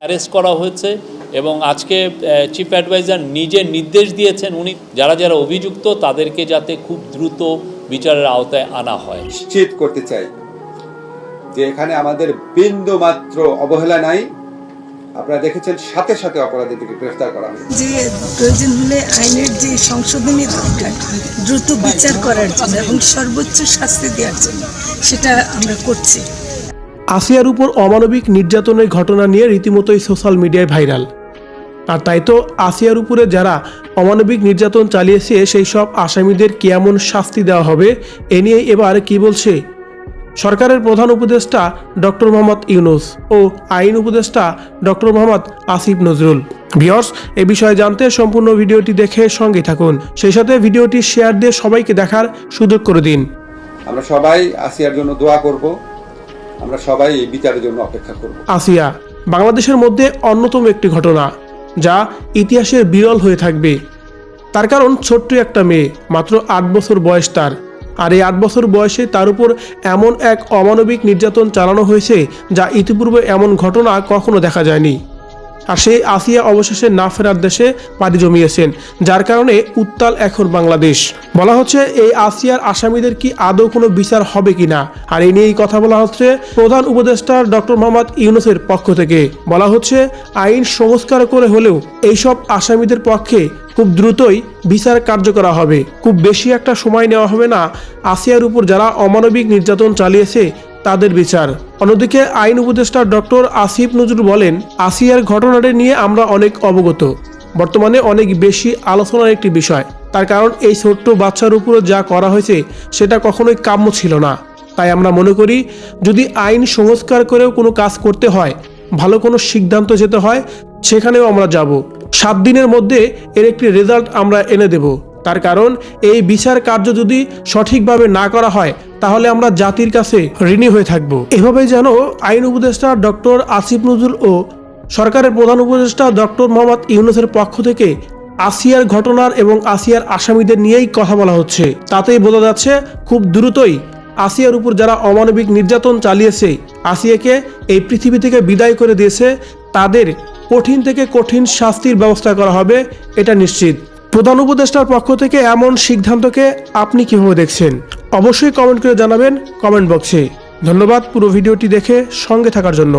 Arrest করা হয়েছে এবং আজকে চিফ অ্যাডভাইজার নিজে নির্দেশ দিয়েছেন উনি যারা যারা অভিযুক্ত তাদেরকে যাতে খুব দ্রুত বিচারের আওতায় আনা হয়। নিশ্চিত করতে চাই যে এখানে আমাদের বিন্দু মাত্র অবহেলা নাই। আপনারা দেখেছেন সাথে সাথে অপরাধীদেরকে গ্রেফতার করা হয়েছে। যে প্রয়োজন হলে আইনের যে সংশোধনী দরকার দ্রুত বিচার করার জন্য এবং সর্বোচ্চ শাস্তি দেওয়ার জন্য সেটা আমরা করছি। আসিয়ার উপর অমানবিক নির্যাতনের ঘটনা নিয়ে রীতিমতোই সোশ্যাল মিডিয়ায় ভাইরাল। আর তাই তো আসিয়ার উপরে যারা অমানবিক নির্যাতন চালিয়েছে সেই সব আসামিদের কেমন শাস্তি দেওয়া হবে এ নিয়ে এবার কি বলছে সরকারের প্রধান উপদেষ্টা ডক্টর মোহাম্মদ ইউনূস ও আইন উপদেষ্টা ডক্টর মোহাম্মদ আসিফ নজরুল। ভিউয়ার্স, এ বিষয়ে জানতে সম্পূর্ণ ভিডিওটি দেখে সঙ্গে থাকুন, সেই সাথে ভিডিওটি শেয়ার দিয়ে সবাইকে দেখার সুযোগ করে দিন। আমরা সবাই আসিয়ার জন্য দোয়া করব, আমরা সবাই এই বিচারের জন্য অপেক্ষা করব। আসিয়া বাংলাদেশের মধ্যে অন্যতম একটি ঘটনা যা ইতিহাসের বিরল হয়ে থাকবে। তার কারণ ছোট্ট একটা মেয়ে, মাত্র 8 বছর বয়স তার, আর এই 8 বছর বয়সে তার উপর এমন এক অমানবিক নির্যাতন চালানো হয়েছে যা ইতিপূর্বে এমন ঘটনা কখনো দেখা যায়নি। আর সেই আসিয়া অবশেষে না ফেরার দেশে পাড়ি জমিয়েছেন, যার কারণে উত্তাল এখন বাংলাদেশ। বলা হচ্ছে এই আসিয়ার আসামিদের কি আদৌ কোনো বিচার হবে কিনা, আর এই নিয়েই কথা বলা হচ্ছে প্রধান উপদেষ্টা ডক্টর মোহাম্মদ ইউনূসের পক্ষ থেকে। বলা হচ্ছে আইন সংস্কার করে হলেও এইসব আসামিদের পক্ষে খুব দ্রুতই বিচার কার্যকর হবে, খুব বেশি একটা সময় নেওয়া হবে না আসিয়ার উপর যারা অমানবিক নির্যাতন চালিয়েছে তাদের বিচার। অন্যদিকে আইন উপদেষ্টা ডক্টর আসিফ নজরুল বলেন, আসিয়ার ঘটনাটি নিয়ে আমরা অনেক অবগত, বর্তমানে অনেক বেশি আলোচনার একটি বিষয়। তার কারণ এই ছোট্ট বাচ্চার উপর যা করা হয়েছে সেটা কখনোই কাম্য ছিল না। তাই আমরা মনে করি যদি আইন সংস্কার করেও কোনো কাজ করতে হয়, ভালো কোনো সিদ্ধান্ত যেতে হয়, সেখানেও আমরা যাব। 7 দিনের মধ্যে এর একটি রেজাল্ট আমরা এনে দেব। তার কারণ এই বিচার কার্য যদি সঠিকভাবে না করা হয় তাহলে আমরা জাতির কাছে ঋণী হয়ে থাকব। এভাবেই যেন আইন উপদেষ্টা ডক্টর আসিফ নজরুল ও সরকারের প্রধান উপদেষ্টা ডক্টর মোহাম্মদ ইউনূসের পক্ষ থেকে আসিয়ার ঘটনার এবং আসিয়ার আসামিদের নিয়েই কথা বলা হচ্ছে। তাতেই বোঝা যাচ্ছে খুব দ্রুতই আসিয়ার উপর যারা অমানবিক নির্যাতন চালিয়েছে, আসিয়াকে এই পৃথিবী থেকে বিদায় করে দিয়েছে, তাদের কঠিন থেকে কঠিন শাস্তির ব্যবস্থা করা হবে, এটা নিশ্চিত। প্রধান উপদেষ্টার পক্ষ থেকে এমন সিদ্ধান্তকে আপনি কিভাবে দেখছেন অবশ্যই কমেন্ট করে জানাবেন কমেন্ট বক্সে। ধন্যবাদ পুরো ভিডিওটি দেখে সঙ্গে থাকার জন্য।